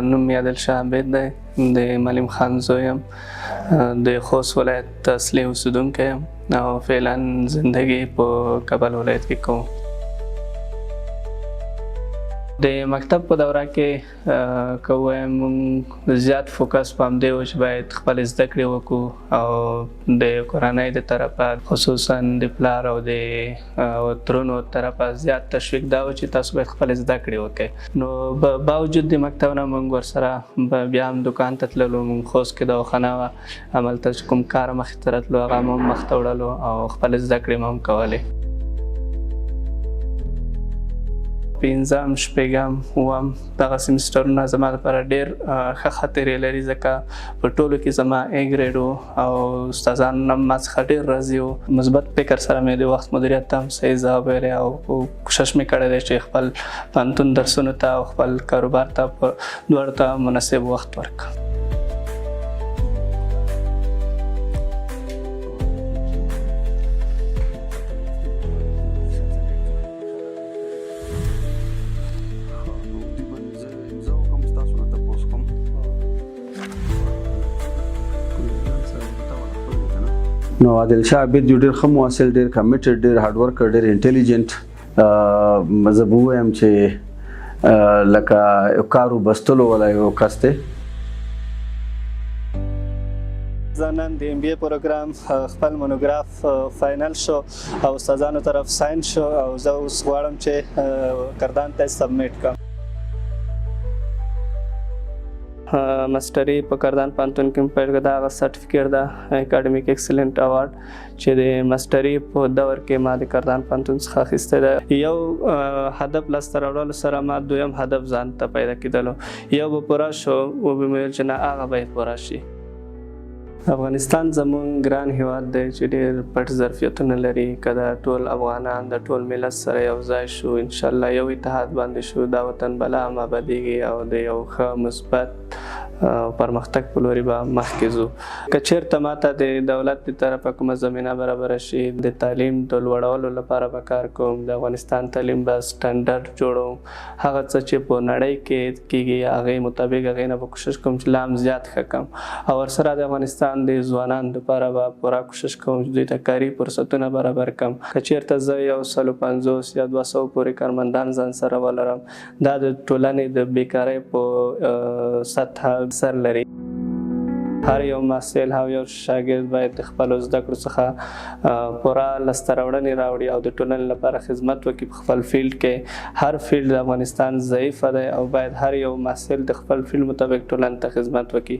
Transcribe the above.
نوم مې عادلشاه امید دی، د معلم خان زوی یم، د خوست ولایت اصلي اوسېدونکی یم او فعلا زندگی په کابل ولایت کې کوم. د مکتب په دوره کې که ووایم موږ زیات فوکس په همدې و چې باید خپل زده کړې وکړو او د کورنۍ د طرفه خصوصا د پلار او د ترونو طرفه زیات تشویق دا و چې تاسو باید خپل زده کړې وکړئ. نو باوجود د مکتب نه موږ ورسره بیا هم دکان ته تللو، موږ خوست کې دواخانه وه، هملته چې کوم کار مخې ته راتلو هغه هم مخته وړلو او خپل زده کړې مو هم کولې. پنځم، شپږم، اووم دغه سیمسټرونه زما لپاره ډېر ښه خاطرې لري، ځکه په ټولو کې زما A ګریډ و او استادانو هم ما څخه ډېر راضي وو. مثبت فکر سره مې د وخت مدیریت ته هم صحیح ځواب ویلی او کوشش مې کړی دی چې خپل پوهنتون درسونو ته او خپل کاروبار ته په دواړو ته مناسب وخت ورکړم. نو عادلشاه امید یو ډېر ښه محصل، ډېر کمیټډ، ډېر هارډ ورکر، ډېر انټیلیجنټ. زه به ووایم چې لکه یو کار وبستلو والا یو کس دی. زه نن د MBA پروګرام خپل مونوګراف فاینل شو او استادانو طرف ساین شو او زه اوس غواړم چې کردان ته سبمیټ کړم. ماسټري په کردان پوهنتون کې مې پیل کړه، دا هغه سرټیفیکیټ ده اکاډمیک ایکسلنټ اوارډ چې د ماسټري په دور کې ما د کردان پوهنتون څخه اخیستی ده. یو هدف لاسته راوړلو سره ما دویم هدف ځان ته پیدا کېدلو، یو به پوره شو وبه مې ویل چې نه هغه باید پوره شي. افغانستان زموږ ګران هیواد دی چې ډېر پټ ظرفیتونه لري. که د ټول افغانان د ټول ملت سره یو ځای شو، انشاءالله یو اتحاد باندې شو، دا وطن به لا هم ابادیږي او د یو ښه مثبت پرمختګ په لوري به مخکې ځو. که چېرته ماته د دولت د طرفه کومه زمینه برابره شي د تعلیم د لوړولو لپاره به کار کوم، د افغانستان تعلیم به سټنډرډ جوړوم، هغه څه چې په نړۍ کې کېږي هغې مطابق هغې نه به کوشش کوم چې لا هم زیات ښه کړم او ورسره د افغانستان د ځوانانو لپاره به پوره کوشش کوم چې دوی ته کاري فرصتونه برابر کړم. که چېرته زه 150 یا 200 پورې کارمندان ځان سره ولرم، دا د ټولنې د بیکارۍ په سطحه سر لري. هر یو محصل، هر یو شاګرد باید د خپلو زده کړو څخه پوره لاسته راوړنې راوړي او د ټولنې لپاره خدمت وکړي په خپل فیلډ کې. هر فیلډ د افغانستان ضعیفه دی او باید هر یو محصل د خپل فیلډ مطابق ټولنې ته خدمت وکړي.